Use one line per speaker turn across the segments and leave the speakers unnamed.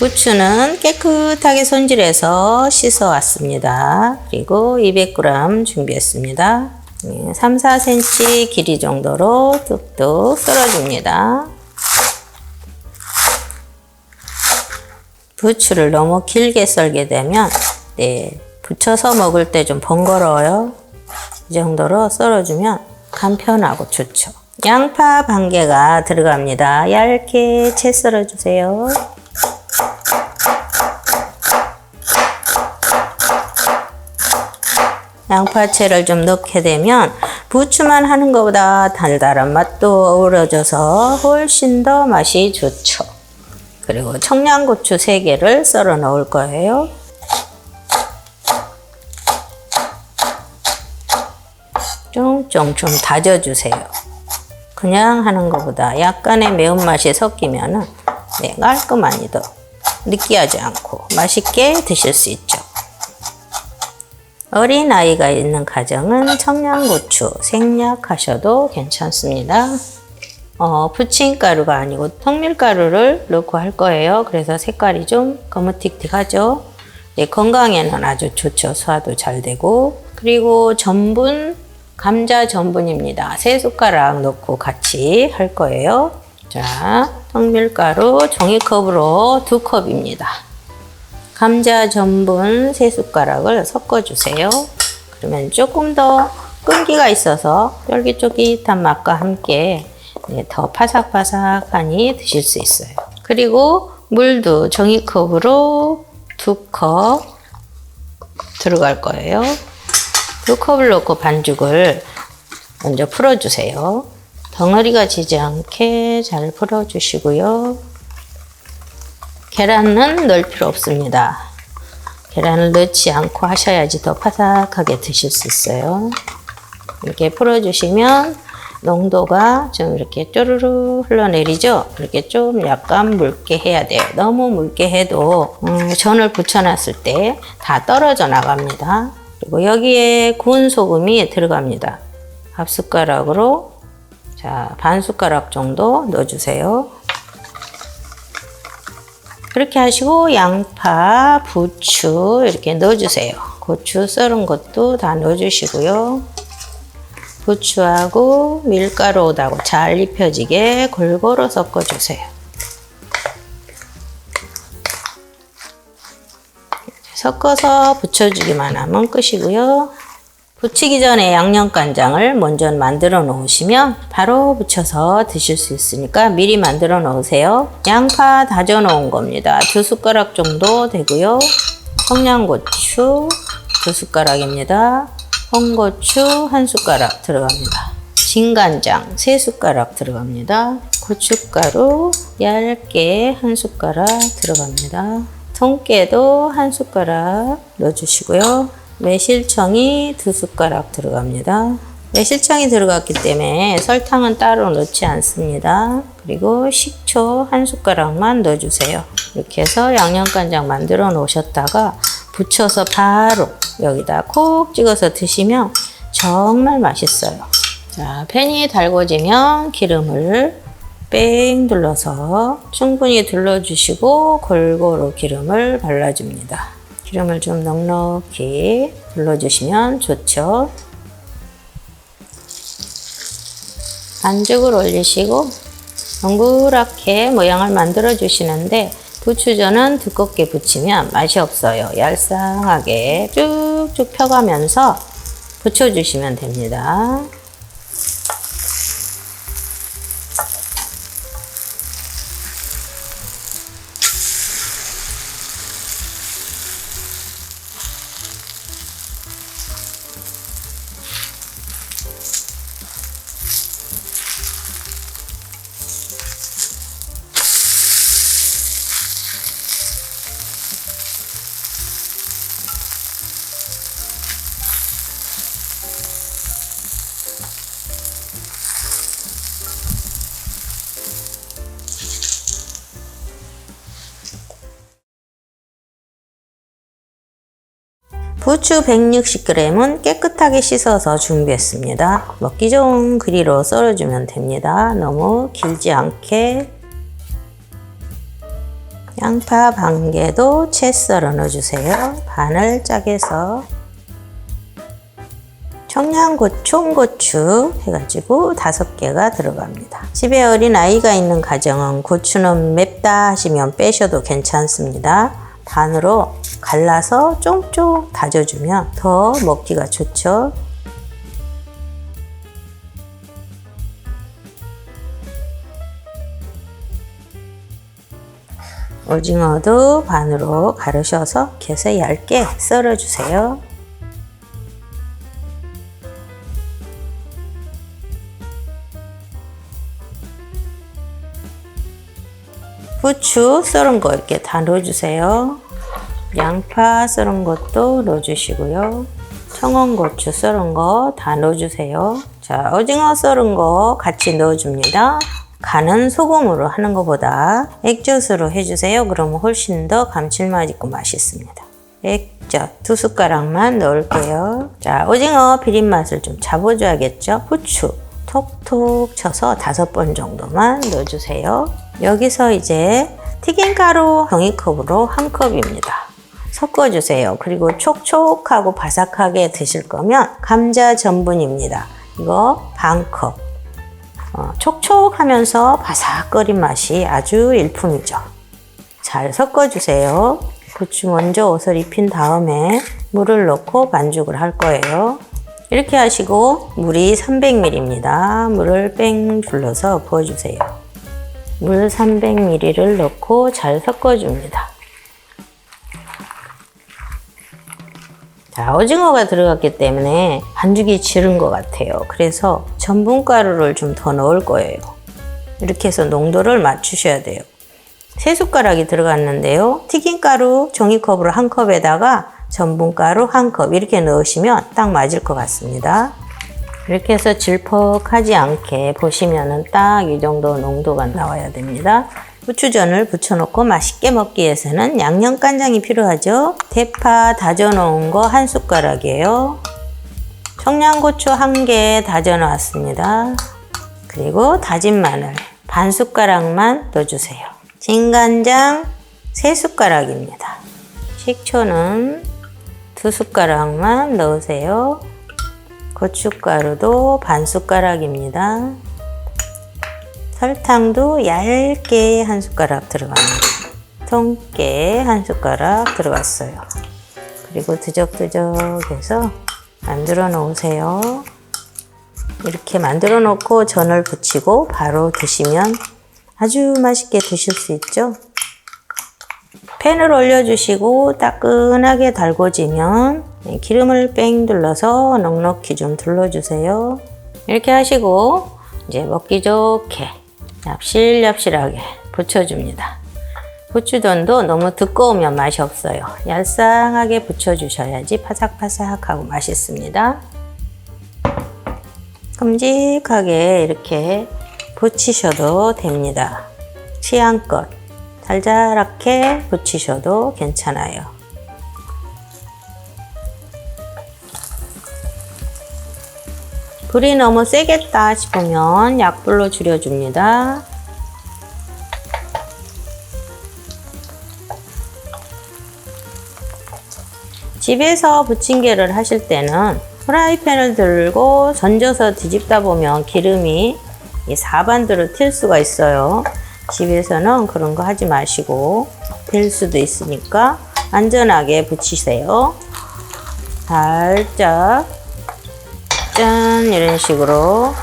부추는 깨끗하게 손질해서 씻어 왔습니다. 그리고 200g 준비했습니다. 3, 4cm 길이 정도로 뚝뚝 썰어줍니다. 부추를 너무 길게 썰게 되면 부쳐서 먹을 때 좀 번거로워요. 이 정도로 썰어주면 간편하고 좋죠. 양파 반 개가 들어갑니다. 얇게 채 썰어주세요. 양파채를 좀 넣게 되면 부추만 하는 것보다 달달한 맛도 어우러져서 훨씬 더 맛이 좋죠. 그리고 청양고추 3개를 썰어 넣을 거예요. 쫑쫑 좀 다져주세요. 그냥 하는 것보다 약간의 매운맛이 섞이면 깔끔하니 더 느끼하지 않고 맛있게 드실 수 있죠. 어린 아이가 있는 가정은 청양고추 생략하셔도 괜찮습니다. 부침가루가 아니고 통밀가루를 넣고 할 거예요. 그래서 색깔이 좀 거무틱틱하죠. 건강에는 아주 좋죠. 소화도 잘 되고. 그리고 전분, 감자 전분입니다. 3숟가락 넣고 같이 할 거예요. 자, 통밀가루 종이컵으로 2컵입니다. 감자 전분 3숟가락을 섞어주세요. 그러면 조금 더 끈기가 있어서 쫄깃쫄깃한 맛과 함께 더 바삭바삭하니 드실 수 있어요. 그리고 물도 종이컵으로 2컵 들어갈 거예요. 2컵을 넣고 반죽을 먼저 풀어주세요. 덩어리가 지지 않게 잘 풀어주시고요. 계란은 넣을 필요 없습니다. 계란을 넣지 않고 하셔야지 더 바삭하게 드실 수 있어요. 이렇게 풀어주시면 농도가 좀 이렇게 쪼르르 흘러내리죠? 이렇게 좀 약간 묽게 해야 돼요. 너무 묽게 해도 전을 붙여놨을 때 다 떨어져 나갑니다. 그리고 여기에 구운 소금이 들어갑니다. 밥 숟가락으로 반 숟가락 정도 넣어주세요. 그렇게 하시고 양파, 부추 이렇게 넣어주세요. 고추 썰은 것도 다 넣어주시고요. 부추하고 밀가루하고 잘 입혀지게 골고루 섞어주세요. 섞어서 부쳐주기만 하면 끝이고요. 부치기 전에 양념간장을 먼저 만들어 놓으시면 바로 부쳐서 드실 수 있으니까 미리 만들어 놓으세요. 양파 다져 놓은 겁니다. 2숟가락 정도 되고요. 청양고추 2숟가락입니다. 홍고추 1숟가락 들어갑니다. 진간장 3숟가락 들어갑니다. 고춧가루 얇게 1숟가락 들어갑니다. 통깨도 1숟가락 넣어주시고요. 매실청이 2숟가락 들어갑니다. 매실청이 들어갔기 때문에 설탕은 따로 넣지 않습니다. 그리고 식초 1숟가락만 넣어주세요. 이렇게 해서 양념간장 만들어 놓으셨다가 부쳐서 바로 여기다 콕 찍어서 드시면 정말 맛있어요. 자, 팬이 달궈지면 기름을 뺑 둘러서 충분히 둘러주시고 골고루 기름을 발라줍니다. 기름을 좀 넉넉히 둘러주시면 좋죠. 반죽을 올리시고 동그랗게 모양을 만들어 주시는데 부추전은 두껍게 부치면 맛이 없어요. 얄쌍하게 쭉쭉 펴가면서 부쳐주시면 됩니다. 부추 160g은 깨끗하게 씻어서 준비했습니다. 먹기 좋은 그리로 썰어주면 됩니다. 너무 길지 않게. 양파 반 개도 채 썰어 넣어주세요. 반을 짜게서 청양고추, 홍고추 해가지고 5개가 들어갑니다. 집에 어린 아이가 있는 가정은 고추는 맵다 하시면 빼셔도 괜찮습니다. 반으로 갈라서 쫑쫑 다져주면 더 먹기가 좋죠. 오징어도 반으로 가르셔서 이렇게 얇게 썰어주세요. 부추 썰은 거 이렇게 다 넣어주세요. 양파 썰은 것도 넣어주시고요. 청원고추 썰은 거 다 넣어주세요. 자, 오징어 썰은 거 같이 넣어줍니다. 간은 소금으로 하는 것보다 액젓으로 해주세요. 그러면 훨씬 더 감칠맛 있고 맛있습니다. 액젓 2숟가락만 넣을게요. 자, 오징어 비린 맛을 좀 잡아줘야겠죠. 후추 톡톡 쳐서 5번 정도만 넣어주세요. 여기서 이제 튀김가루 종이컵으로 1컵입니다. 섞어주세요. 그리고 촉촉하고 바삭하게 드실 거면 감자 전분입니다. 이거 반컵. 촉촉하면서 바삭거린 맛이 아주 일품이죠. 잘 섞어주세요. 고추 먼저 옷을 입힌 다음에 물을 넣고 반죽을 할 거예요. 이렇게 하시고 물이 300ml입니다. 물을 뺑 둘러서 부어주세요. 물 300ml를 넣고 잘 섞어줍니다. 자, 오징어가 들어갔기 때문에 반죽이 지른 것 같아요. 그래서 전분가루를 좀 더 넣을 거예요. 이렇게 해서 농도를 맞추셔야 돼요. 3숟가락이 들어갔는데요. 튀김가루 종이컵으로 1컵에다가 전분가루 1컵 이렇게 넣으시면 딱 맞을 것 같습니다. 이렇게 해서 질퍽하지 않게 보시면은 딱 이 정도 농도가 나와야 됩니다. 고추전을 부쳐놓고 맛있게 먹기 위해서는 양념간장이 필요하죠. 대파 다져놓은 거 1숟가락이에요. 청양고추 1개 다져놨습니다. 그리고 다진 마늘 반 숟가락만 넣어주세요. 진간장 3숟가락입니다. 식초는 2숟가락만 넣으세요. 고춧가루도 반 숟가락입니다. 설탕도 얇게 1숟가락 들어갑니다. 통깨 1숟가락 들어갔어요. 그리고 드적드적해서 만들어 놓으세요. 이렇게 만들어 놓고 전을 부치고 바로 드시면 아주 맛있게 드실 수 있죠. 팬을 올려주시고 따끈하게 달궈지면 기름을 뺑 둘러서 넉넉히 좀 둘러주세요. 이렇게 하시고 이제 먹기 좋게 납실납실하게 부쳐줍니다. 부추전도 너무 두꺼우면 맛이 없어요. 얄쌍하게 부쳐주셔야지 파삭파삭하고 맛있습니다. 큼직하게 이렇게 부치셔도 됩니다. 취향껏 달달하게 부치셔도 괜찮아요. 불이 너무 세겠다 싶으면 약불로 줄여줍니다. 집에서 부침개를 하실 때는 프라이팬을 들고 던져서 뒤집다 보면 기름이 이 사반대로 튈 수가 있어요. 집에서는 그런 거 하지 마시고 될 수도 있으니까 안전하게 부치세요. 살짝 짠 이런 식으로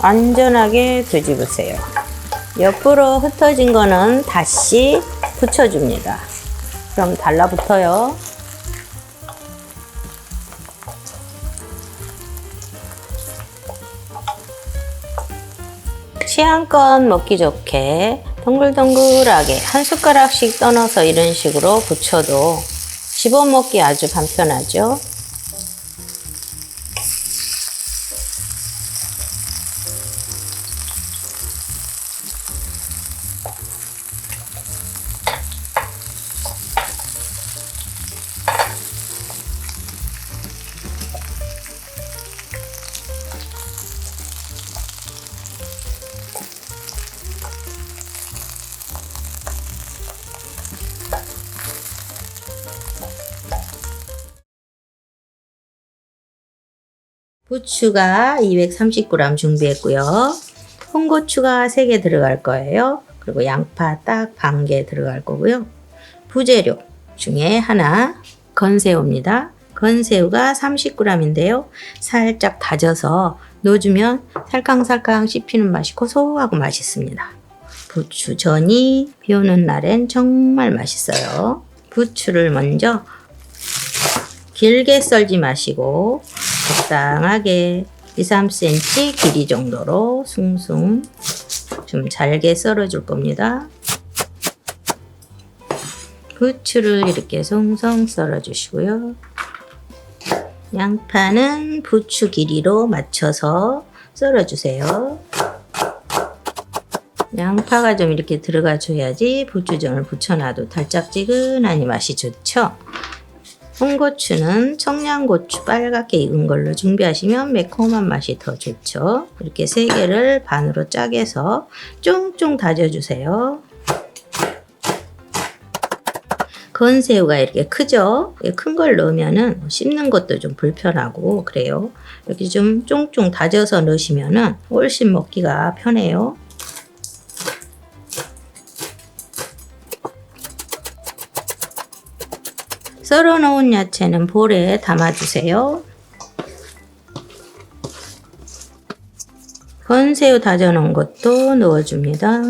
안전하게 뒤집으세요. 옆으로 흩어진 거는 다시 붙여줍니다. 그럼 달라붙어요. 취향껏 먹기 좋게 동글동글하게 1숟가락씩 떠넣어서 이런 식으로 부쳐도 집어먹기 아주 간편하죠. 부추가 230g 준비했고요. 홍고추가 3개 들어갈 거예요. 그리고 양파 딱 반 개 들어갈 거고요. 부재료 중에 하나 건새우입니다. 건새우가 30g인데요. 살짝 다져서 넣어주면 살캉살캉 씹히는 맛이 고소하고 맛있습니다. 부추전이 비 오는 날엔 정말 맛있어요. 부추를 먼저 길게 썰지 마시고 적당하게 2-3cm 길이 정도로 숭숭 좀 잘게 썰어 줄 겁니다. 부추를 이렇게 송송 썰어 주시고요. 양파는 부추 길이로 맞춰서 썰어 주세요. 양파가 좀 이렇게 들어가 줘야지 부추전을 부쳐놔도 달짝지근하니 맛이 좋죠. 홍고추는 청양고추 빨갛게 익은 걸로 준비하시면 매콤한 맛이 더 좋죠. 이렇게 3개를 반으로 짜게서 쫑쫑 다져주세요. 건새우가 이렇게 크죠? 큰 걸 넣으면은 씹는 것도 좀 불편하고 그래요. 이렇게 좀 쫑쫑 다져서 넣으시면은 훨씬 먹기가 편해요. 썰어 놓은 야채는 볼에 담아주세요. 건새우 다져 놓은 것도 넣어줍니다.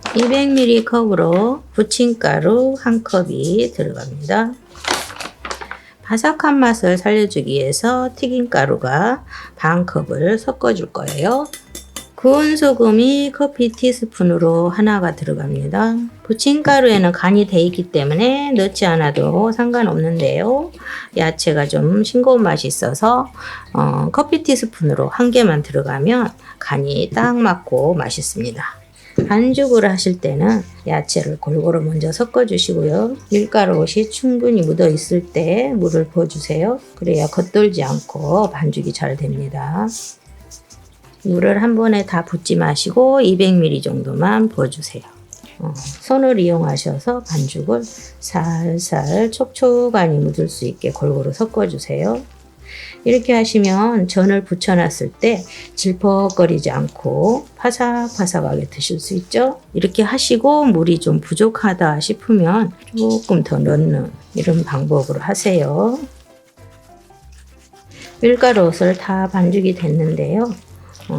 200ml 컵으로 부침가루 1컵이 들어갑니다. 바삭한 맛을 살려주기 위해서 튀김가루가 반 컵을 섞어줄 거예요. 구운 소금이 커피 티스푼으로 하나가 들어갑니다. 부침가루에는 간이 돼 있기 때문에 넣지 않아도 상관없는데요. 야채가 좀 싱거운 맛이 있어서 커피 티스푼으로 1개만 들어가면 간이 딱 맞고 맛있습니다. 반죽을 하실 때는 야채를 골고루 먼저 섞어 주시고요. 밀가루옷이 충분히 묻어 있을 때 물을 부어주세요. 그래야 겉돌지 않고 반죽이 잘 됩니다. 물을 한 번에 다 붓지 마시고 200ml 정도만 부어주세요. 손을 이용하셔서 반죽을 살살 촉촉하니 묻을 수 있게 골고루 섞어주세요. 이렇게 하시면 전을 부쳐놨을 때 질퍽거리지 않고 파삭파삭하게 드실 수 있죠. 이렇게 하시고 물이 좀 부족하다 싶으면 조금 더 넣는 이런 방법으로 하세요. 밀가루옷을 다 반죽이 됐는데요.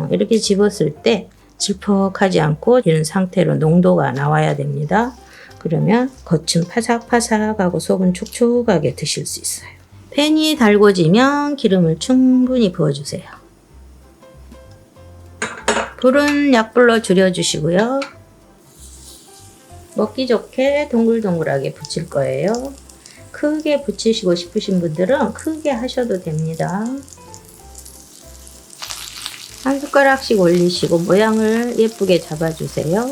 이렇게 집었을 때 질퍽하지 않고 이런 상태로 농도가 나와야 됩니다. 그러면 겉은 파삭파삭하고 속은 촉촉하게 드실 수 있어요. 팬이 달궈지면 기름을 충분히 부어주세요. 불은 약불로 줄여주시고요. 먹기 좋게 동글동글하게 부칠 거예요. 크게 부치시고 싶으신 분들은 크게 하셔도 됩니다. 한 숟가락씩 올리시고 모양을 예쁘게 잡아주세요.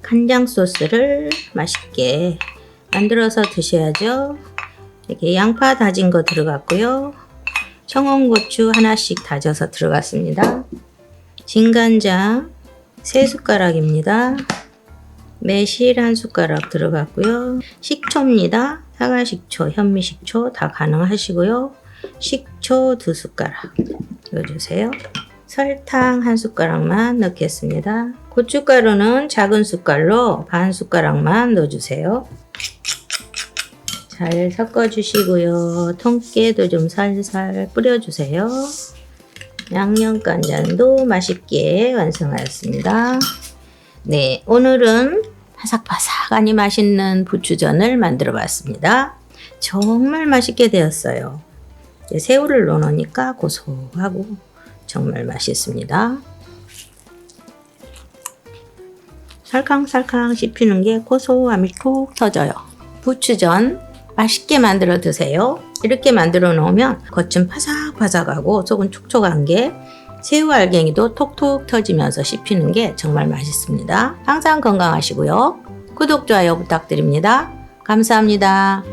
간장 소스를 맛있게 만들어서 드셔야죠. 이렇게 양파 다진 거 들어갔고요. 청양고추 하나씩 다져서 들어갔습니다. 진간장 3숟가락입니다. 매실 1숟가락 들어갔고요. 식초입니다. 사과식초, 현미식초 다 가능하시고요. 식초 2숟가락 넣어주세요. 설탕 1숟가락만 넣겠습니다. 고춧가루는 작은 숟갈로 반 숟가락만 넣어주세요. 잘 섞어주시고요. 통깨도 좀 살살 뿌려주세요. 양념간장도 맛있게 완성하였습니다. 네, 오늘은 바삭바삭하니 맛있는 부추전을 만들어 봤습니다. 정말 맛있게 되었어요. 새우를 넣으니까 고소하고 정말 맛있습니다. 살캉살캉 씹히는 게 고소함이 톡 터져요. 부추전 맛있게 만들어 드세요. 이렇게 만들어 놓으면 겉은 바삭바삭하고 속은 촉촉한 게 새우 알갱이도 톡톡 터지면서 씹히는 게 정말 맛있습니다. 항상 건강하시고요. 구독, 좋아요 부탁드립니다. 감사합니다.